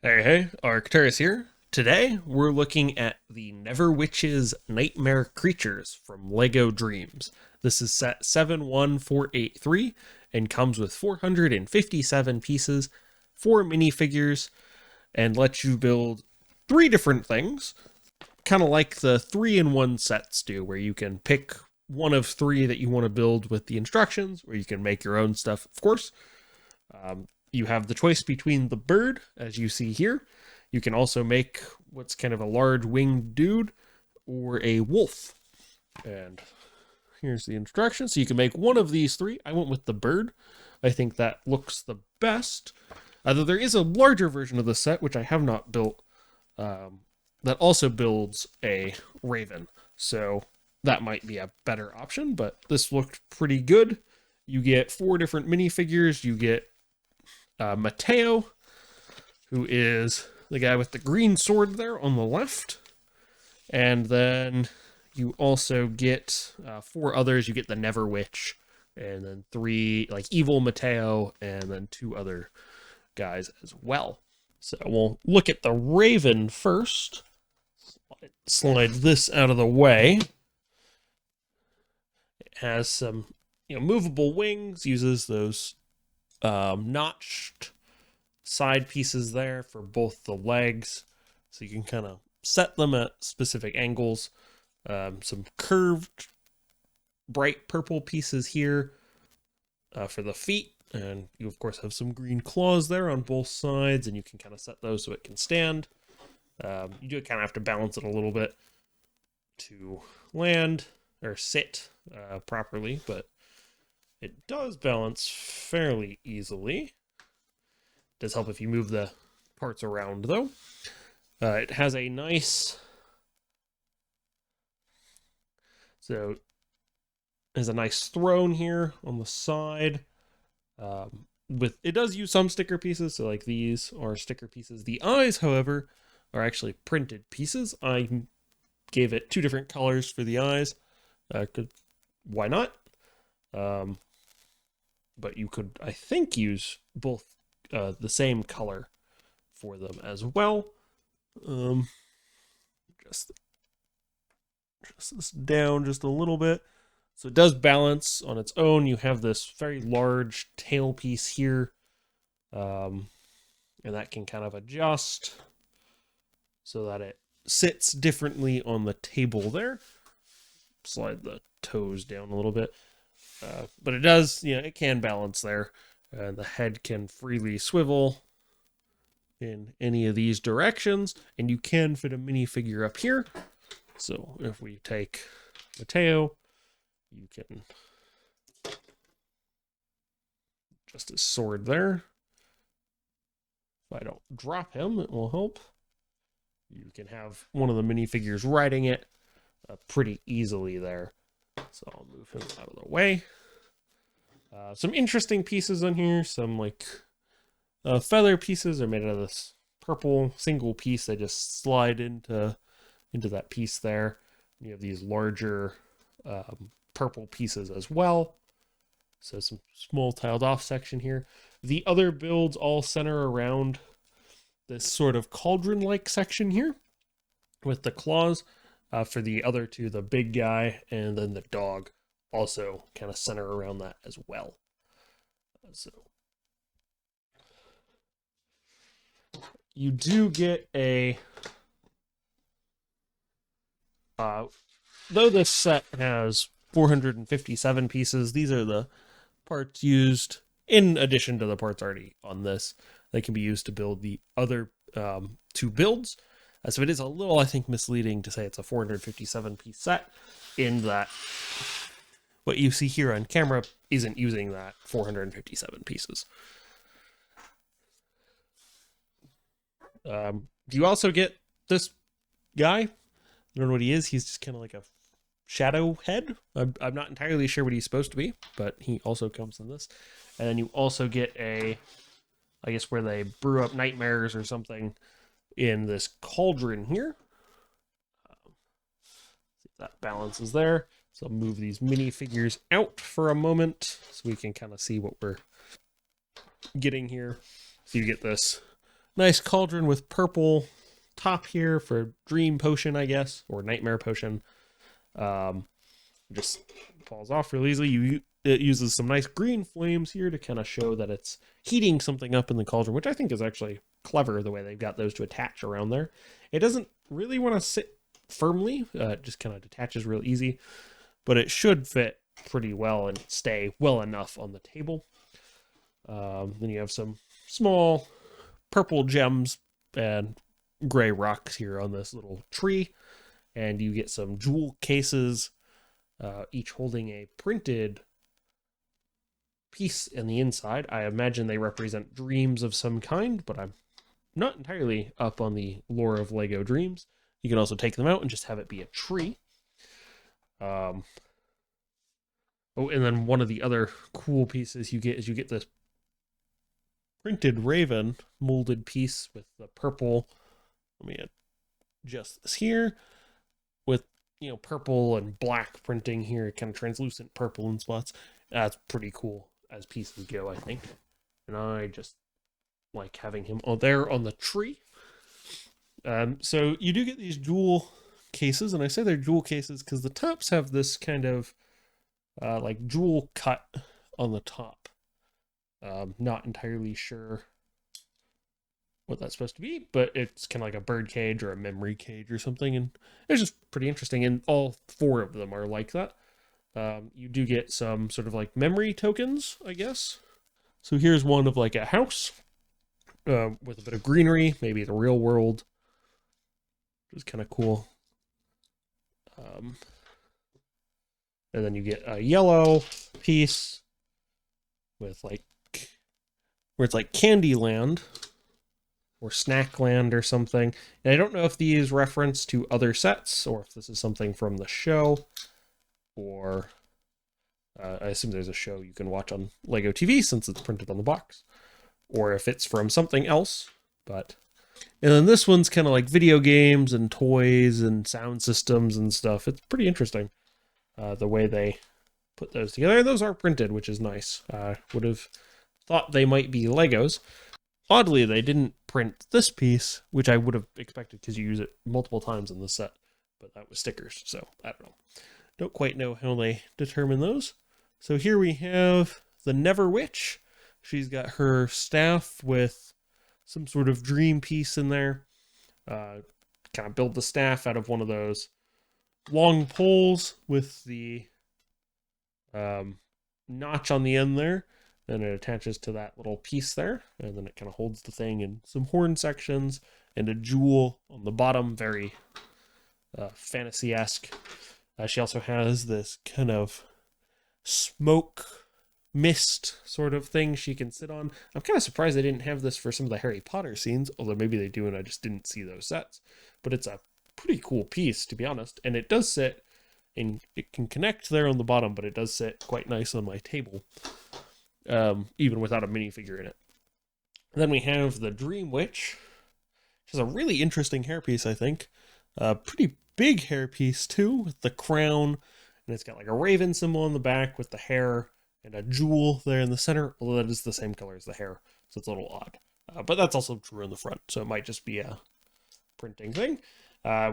Hey, Arcturus here. Today, we're looking at the Never Witch's Nightmare Creatures from LEGO Dreams. This is set 71483 and comes with 457 pieces, 4 minifigures, and lets you build 3 different things, kind of like the 3-in-1 sets do, where you can pick one of 3 that you want to build with the instructions, or you can make your own stuff, of course. You have the choice between the bird, as you see here. You can also make what's kind of a large winged dude or a wolf. And here's the instructions. So you can make one of these 3. I went with the bird. I think that looks the best. Although there is a larger version of the set, which I have not built, that also builds a raven. So that might be a better option, but this looked pretty good. You get 4 different minifigures. You get Mateo, who is the guy with the green sword there on the left. And then you also get 4 others. You get the Never Witch, and then 3, like Evil Mateo, and then 2 other guys as well. So we'll look at the Raven first. Slide this out of the way. It has some movable wings, uses those notched side pieces there for both the legs, so you can kind of set them at specific angles. Some curved bright purple pieces here for the feet, and you of course have some green claws there on both sides, and you can kind of set those so it can stand. You do kind of have to balance it a little bit to land or sit properly, but it does balance fairly easily. It does help if you move the parts around, though. It has a nice... So, there's a nice throne here on the side. It does use some sticker pieces, so like these are sticker pieces. The eyes, however, are actually printed pieces. I gave it 2 different colors for the eyes. Why not? But you could, I think, use both the same color for them as well. Just this down just a little bit. So it does balance on its own. You have this very large tail piece here, and that can kind of adjust so that it sits differently on the table there. Slide the toes down a little bit. But it does, it can balance there. The head can freely swivel in any of these directions, and you can fit a minifigure up here. So if we take Mateo, you can adjust his sword there. If I don't drop him, it will help. You can have one of the minifigures riding it pretty easily there. So I'll move him out of the way. Some interesting pieces on here. Some like feather pieces are made out of this purple single piece. They just slide into that piece there. You have these larger purple pieces as well. So some small tiled off section here. The other builds all center around this sort of cauldron-like section here with the claws. For the other 2, the big guy and then the dog, also kind of center around that as well. So you do get a though this set has 457 pieces, these are the parts used in addition to the parts already on this. They can be used to build the other 2 builds. So it is a little, I think, misleading to say it's a 457 piece set, in that what you see here on camera isn't using that 457 pieces. You also get this guy. I don't know what he is. He's just kind of like a shadow head. I'm not entirely sure what he's supposed to be, but he also comes in this. And then you also get I guess where they brew up nightmares or something in this cauldron here. See if that balances there. So I'll move these minifigures out for a moment so we can kind of see what we're getting here. So you get this nice cauldron with purple top here for dream potion, I guess, or nightmare potion. Just falls off real easily. It uses some nice green flames here to kind of show that it's heating something up in the cauldron, which I think is actually clever the way they've got those to attach around there. It doesn't really want to sit firmly, it just kind of detaches real easy, but it should fit pretty well and stay well enough on the table. Then you have some small purple gems and gray rocks here on this little tree, and you get some jewel cases, each holding a printed piece in the inside. I imagine they represent dreams of some kind, but I'm not entirely up on the lore of Lego Dreams. You can also take them out and just have it be a tree. Oh, and then one of the other cool pieces you get is you get this printed raven molded piece with the purple. Let me adjust this here with, you know, purple and black printing here, kind of translucent purple in spots. That's pretty cool as pieces go, I think. And I just like having him there on the tree. So you do get these jewel cases, and I say they're jewel cases because the tops have this kind of like jewel cut on the top. Not entirely sure what that's supposed to be, but it's kind of like a bird cage or a memory cage or something, and it's just pretty interesting, and all four of them are like that. You do get some sort of like memory tokens, I guess. So here's one of like a house with a bit of greenery, maybe the real world, which is kind of cool. And then you get a yellow piece with like, where it's like Candyland or Snackland or something. And I don't know if these reference to other sets or if this is something from the show, or I assume there's a show you can watch on Lego TV since it's printed on the box, or if it's from something else. But and then this one's kind of like video games and toys and sound systems and stuff. It's pretty interesting the way they put those together. Those are printed, which is nice. Would have thought they might be Legos. Oddly, they didn't print this piece, which I would have expected because you use it multiple times in the set, but that was stickers, so I don't know. Don't quite know how they determine those. So here we have the Never Witch. She's got her staff with some sort of dream piece in there. Kind of build the staff out of one of those long poles with the notch on the end there. And it attaches to that little piece there. And then it kind of holds the thing in some horn sections and a jewel on the bottom. Very fantasy-esque. She also has this kind of smoke mist sort of thing she can sit on. I'm kind of surprised they didn't have this for some of the Harry Potter scenes, although maybe they do and I just didn't see those sets. But it's a pretty cool piece, to be honest. And it does sit, and it can connect there on the bottom, but it does sit quite nice on my table, even without a minifigure in it. And then we have the Dream Witch, which is a really interesting hairpiece, I think. Pretty big hairpiece too, with the crown, and it's got like a raven symbol on the back with the hair and a jewel there in the center, although that is the same color as the hair, so it's a little odd. But that's also true in the front, so it might just be a printing thing.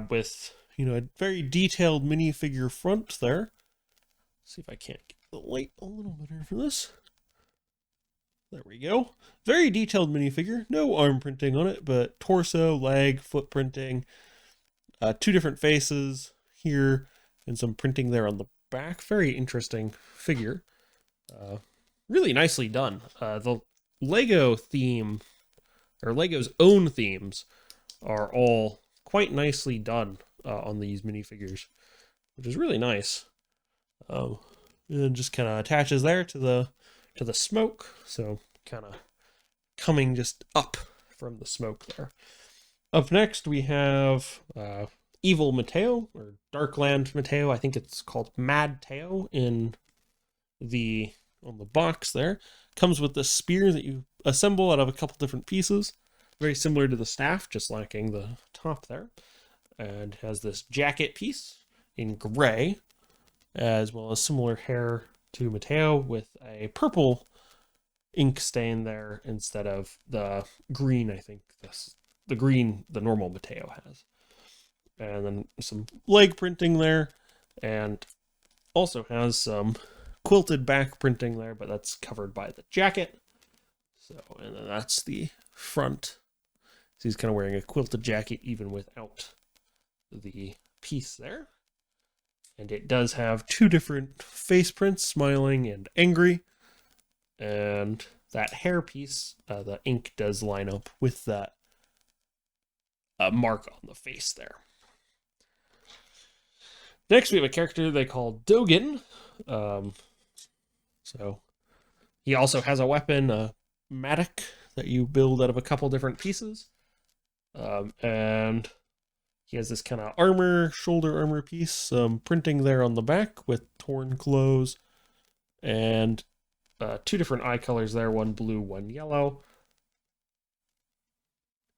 With, you know, a very detailed minifigure front there. Let's see if I can't get the light a little better for this. There we go. Very detailed minifigure. No arm printing on it, but torso, leg, foot printing. Two different faces here and some printing there on the back. Very interesting figure. Really nicely done. The Lego theme, or Lego's own themes, are all quite nicely done on these minifigures, which is really nice. And just kind of attaches there to the smoke, so kind of coming just up from the smoke there. Up next we have Evil Mateo, or Darkland Mateo. I think it's called Mad Teo on the box there. Comes with this spear that you assemble out of a couple different pieces. Very similar to the staff, just lacking the top there. And has this jacket piece in gray, as well as similar hair to Mateo with a purple ink stain there instead of the green, I think the green the normal Mateo has. And then some leg printing there, and also has some quilted back printing there, but that's covered by the jacket. So, and then that's the front. So he's kind of wearing a quilted jacket even without the piece there. And it does have two different face prints, smiling and angry. And that hair piece, the ink does line up with that mark on the face there. Next, we have a character they call Dogen. So he also has a weapon, a mattock, that you build out of a couple different pieces. And he has this kind of armor, shoulder armor piece, printing there on the back with torn clothes, and two different eye colors there, one blue, one yellow,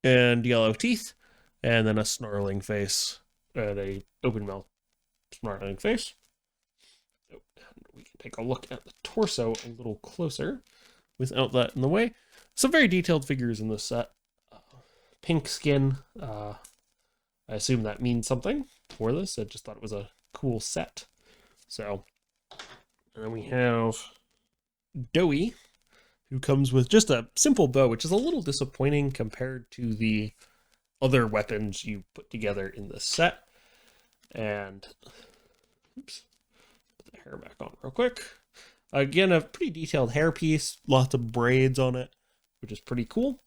and yellow teeth, and then a snarling face, and a open mouth snarling face. And we can take a look at the torso a little closer without that in the way. Some very detailed figures in this set. Pink skin. I assume that means something for this. I just thought it was a cool set. So, and then we have Doey, who comes with just a simple bow, which is a little disappointing compared to the other weapons you put together in this set. And, oops, put the hair back on real quick. Again, a pretty detailed hair piece, lots of braids on it, which is pretty cool.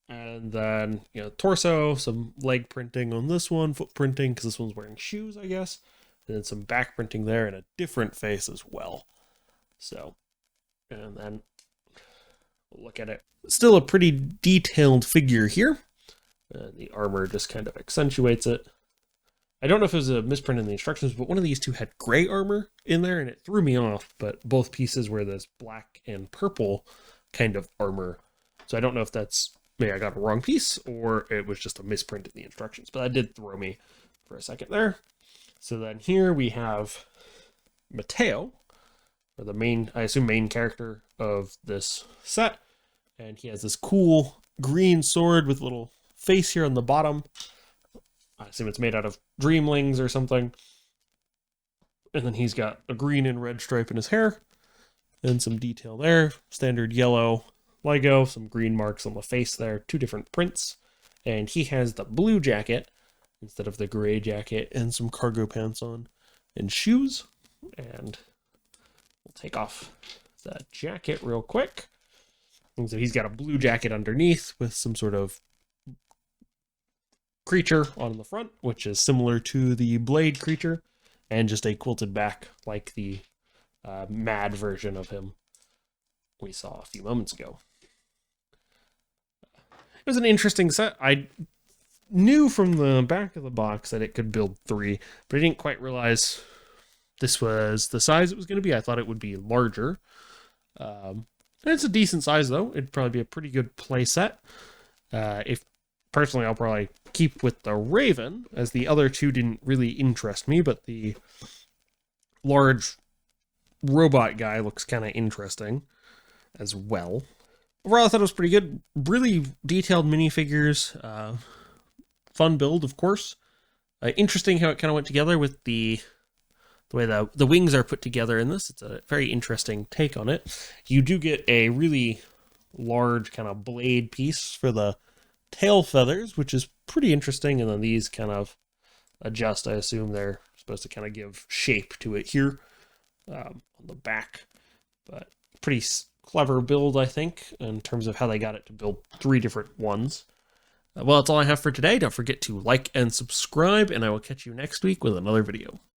And then, torso, some leg printing on this one, foot printing, because this one's wearing shoes, I guess. And then some back printing there, and a different face as well. So, and then we'll look at it. Still a pretty detailed figure here. The armor just kind of accentuates it. I don't know if it was a misprint in the instructions, but one of these two had gray armor in there, and it threw me off. But both pieces were this black and purple kind of armor. So I don't know if that's, maybe I got a wrong piece, or it was just a misprint in the instructions. But that did throw me for a second there. So then here we have Mateo, or the main, I assume main character of this set. And he has this cool green sword with a little face here on the bottom. I assume it's made out of Dreamlings or something. And then he's got a green and red stripe in his hair. And some detail there. Standard yellow Lego. Some green marks on the face there. Two different prints. And he has the blue jacket instead of the gray jacket. And some cargo pants on. And shoes. And we'll take off the jacket real quick. And so he's got a blue jacket underneath with some sort of creature on the front, which is similar to the blade creature, and just a quilted back like the mad version of him we saw a few moments ago. It was an interesting set. I knew from the back of the box that it could build 3, but I didn't quite realize this was the size it was going to be. I thought it would be larger. And it's a decent size, though. It'd probably be a pretty good play set. Personally, I'll probably keep with the Raven, as the other two didn't really interest me, but the large robot guy looks kind of interesting as well. Overall, I thought it was pretty good. Really detailed minifigures. Fun build, of course. Interesting how it kind of went together with the way the wings are put together in this. It's a very interesting take on it. You do get a really large kind of blade piece for the tail feathers, which is pretty interesting, and then these kind of adjust. I assume they're supposed to kind of give shape to it here on the back. But pretty clever build, I think, in terms of how they got it to build 3 different ones. Well, that's all I have for today. Don't forget to like and subscribe, and I will catch you next week with another video.